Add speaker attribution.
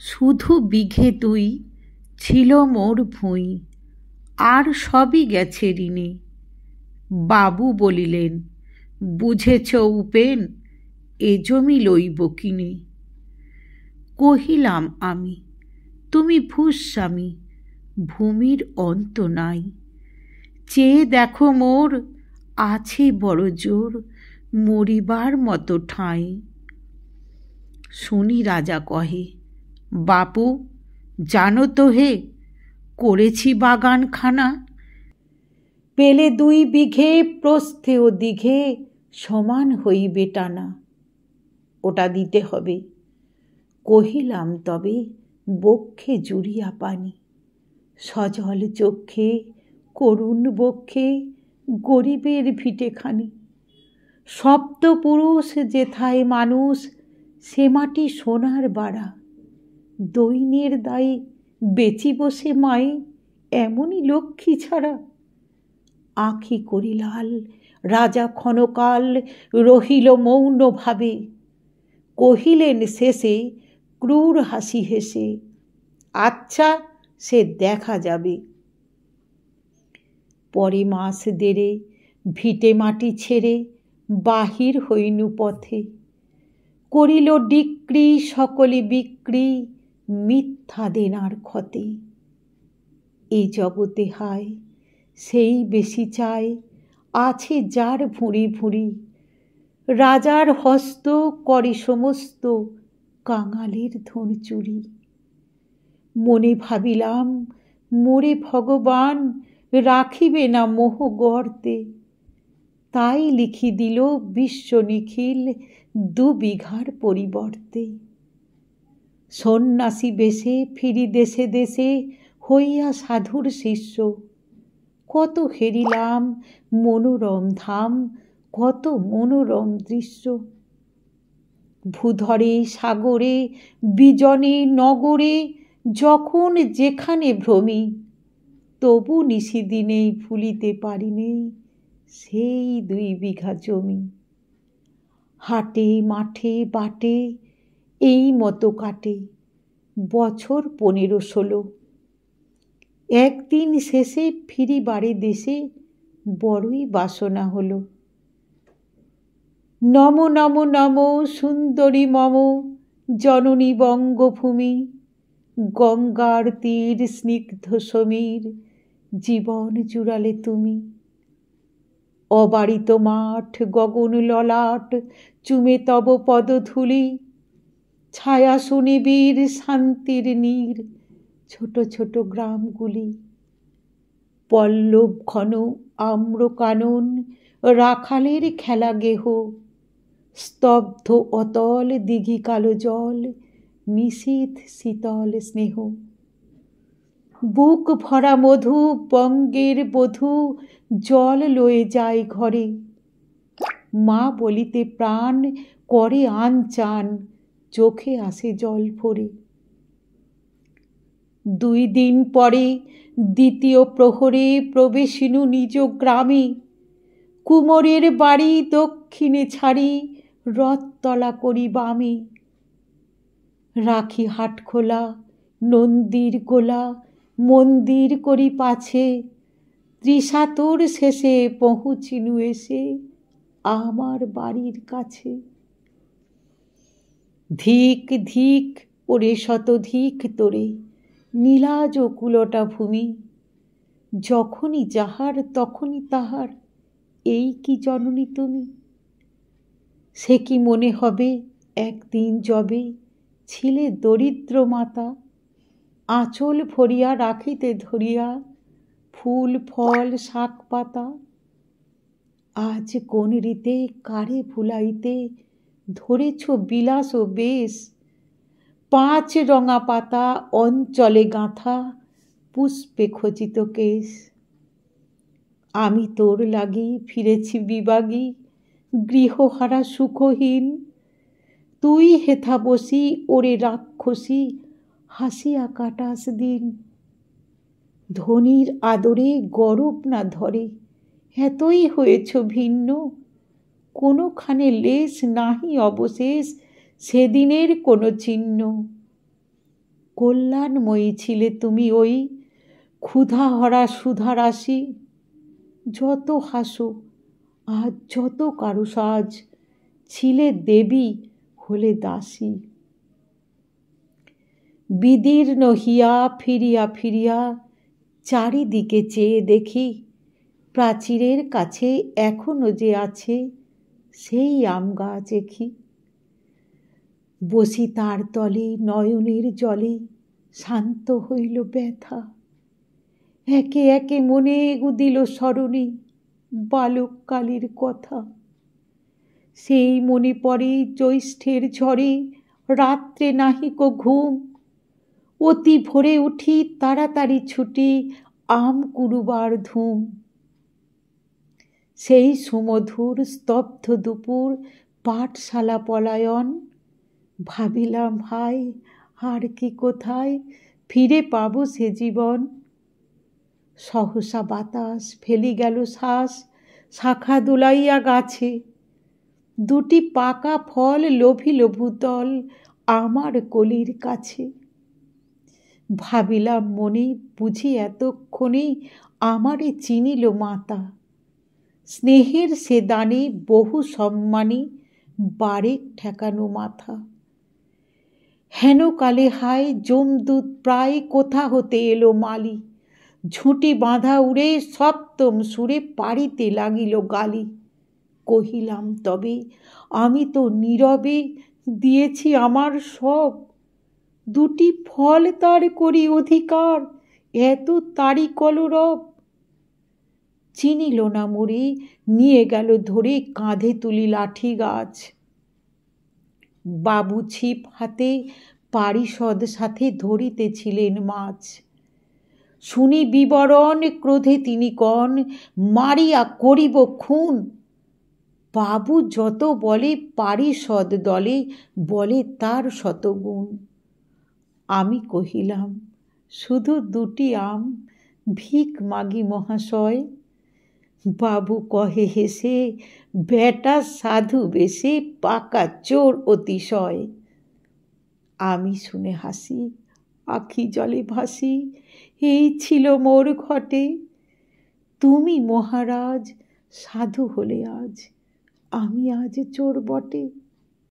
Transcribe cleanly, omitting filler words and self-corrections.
Speaker 1: শুধু বিঘে দুই ছিল মোর ভুঁই, আর সবই গেছে ঋণে। বাবু বলিলেন, বুঝেছ উপেন, এ জমি লইব কিনে। কহিলাম আমি, তুমি ভূস্বামী, ভূমির অন্ত নাই। চেয়ে দেখো মোর, আছে বড় জোর, মরিবার মতো ঠাঁই। শুনি রাজা কহে, বাপু জানো তো হে, করেছি বাগানখানা। পেলে 2 বিঘে প্রস্থে ও দিঘে সমান হইবে টানা। ওটা দিতে হবে। কহিলাম তবে বক্ষে জুড়িয়া পানি, সজল চক্ষে করুণ বক্ষে গরিবের ভিটেখানি। সপ্তপুরুষ যেথায় মানুষ, সে মাটি সোনার বাড়া। দৈন্যের দায়ে বেচি বসে মায়ে, এমনই লক্ষ্মী ছাড়া। আঁখি করি লাল, রাজা ক্ষণকাল রহিল মৌন ভাবে। কহিলেন শেষে ক্রূর হাসি হেসে, আচ্ছা সে দেখা যাবে। পরে মাস দেড়ে ভিটে মাটি ছেড়ে বাহির হইনু পথে। করিল ডিক্রি সকলে বিক্রি, মিথ্যা দেনার ক্ষতে। এ জগতে হায় সেই বেশি চায়, আছে যার ভুঁড়ি ভুঁড়ি। রাজার হস্ত করে সমস্ত, কাঙালের ধন চুরি। মনে ভাবিলাম মোরে ভগবান রাখিবে না মোহ গর্তে। তাই লিখি দিল বিশ্ব নিখিল 2 বিঘার পরিবর্তে। সন্ন্যাসী বেশে ফিরি দেশে দেশে, হইয়া সাধুর শিষ্য। কত হেরিলাম মনোরম ধাম, কত মনোরম দৃশ্য। ভূধরে সাগরে বিজনে নগরে, যখন যেখানে ভ্রমি। তবু নিশিদিনেই ভুলিতে পারিনে সেই 2 বিঘা জমি। হাটে মাঠে বাটে এই মতো কাটে বছর 15-16। একদিন শেষে ফিরি বাড়ি দেশে, বড়ই বাসনা হলো। নম নম নম সুন্দরী মম জননী বঙ্গভূমি। গঙ্গার তীর স্নিগ্ধ সমীর, জীবন জুড়ালে তুমি। অবারিত মাঠ গগন ললাট, চুমে তব পদধূলি। ছায়া সুনিবিড় শান্তির নীর, ছোট ছোট গ্রামগুলি। পল্লব ঘন আম্র কানন, রাখালের খেলা গেহ। স্তব্ধ অতল দিঘি কালো জল, নিশীথ শীতল স্নেহ। বুক ভরা মধু বঙ্গের বধূ, জল লয়ে যায় ঘরে। মা বলিতে প্রাণ করে আনচান, চোখে আসে জল ভরে। 2 দিন পরে দ্বিতীয় প্রহরে প্রবেশিনু নিজ গ্রামে। কুমোরের বাড়ি দক্ষিণে ছাড়ি, রথতলা করি বামে। রাখি হাটখোলা নন্দীর গোলা, মন্দির করি পাছে। ত্রিশাতুর শেষে পৌঁছিনু এসে, আমার বাড়ির কাছে। ধিক ধিক ওরে শতধিক তোরে, নীলাজ কুলটা ভূমি। যখনই যাহার তখনই তাহার, এই কি জননী তুমি। সে কি মনে হবে একদিন যবে ছিলে দরিদ্র মাতা। আঁচল ভরিয়া রাখিতে ধরিয়া, ফুল ফল শাক পাতা। আজ কোন রীতে কারে ভুলাইতে, ধরেছ বিলাস ও বেশ। 5 রঙা পাতা অঞ্চলে গাঁথা, পুষ্পে খচিত কেশ। আমি তোর লাগি ফিরেছি বিবাগী, গৃহহারা সুখহীন। তুই হেথা বসি ওরে রাক্ষসী, হাসিয়া কাটাস দিন। ধনীর আদরে গরব না ধরে, এতই হয়েছ ভিন্ন। কোনোখানে লেশ নাহি অবশেষ, সেদিনের কোনো চিহ্ন। কল্যাণময়ী ছিলে তুমি ওই ক্ষুধাহরা সুধারাশি। যত হাসো আজ যত কারুসাজ, ছিলে দেবী হলে দাসী। বিদীর্ণ হিয়া ফিরিয়া ফিরিয়া চারিদিকে চেয়ে দেখি, প্রাচীরের কাছে এখনো যে আছে সেই আম গাছ এখি। বসি তার তলে নয়নের জলে, শান্ত হইল ব্যথা। একে একে মনে উদিল স্মরণে বালককালের কথা। সেই মনে পড়ে জ্যৈষ্ঠের ঝড়ে রাত্রে নাহিক ঘুম, অতি ভোরে উঠি তাড়াতাড়ি ছুটি আম কুড়ুবার ধুম। সেই সুমধুর স্তব্ধ দুপুর পাঠশালা পলায়ন, ভাবিলাম হায় আর কি কোথায় ফিরে পাবো সে জীবন। সহসা বাতাস ফেলি গেল শ্বাস, শাখা দুলাইয়া গাছে, দুটি পাকা ফল লোভিল ভূতল আমার কলির কাছে। ভাবিলাম মনে বুঝি এতক্ষণে আমারে চিনিল মাতা, স্নেহের সে দানে বহু সম্মানে বারেক ঠেকানো মাথা। হেন কালে হায় যমদূত প্রায় কোথা হতে এলো মালি, ঝুঁটি বাঁধা উড়ে সপ্তম সুরে পাড়িতে লাগিল গালি। কহিলাম তবে আমি তো নীরবে দিয়েছি আমার সব, দুটি ফল তার করি অধিকার, এত তারি কলরব। চিনিল না মোরে, নিয়ে গেল ধরে কাঁধে তুলি লাঠি গাছ। বাবু ছিপ হাতে পারিষদ সাথে ধরিতেছিলেন মাছ। শুনি বিবরণ ক্রোধে তিনি কন, মারিয়া করিব খুন। বাবু যত বলে পারিষদ দলে বলে তার শতগুণ। আমি কহিলাম শুধু দুটি আম, ভিক মাগি মহাশয়। বাবু কহে হেসে, বেটা সাধু বেশে পাকা চোর অতিশয়। আমি শুনে হাসি, আখি জলে ভাসি, এই ছিল মোর ঘটে। তুমি মহারাজ সাধু হলে আজ, আমি আজ চোর বটে।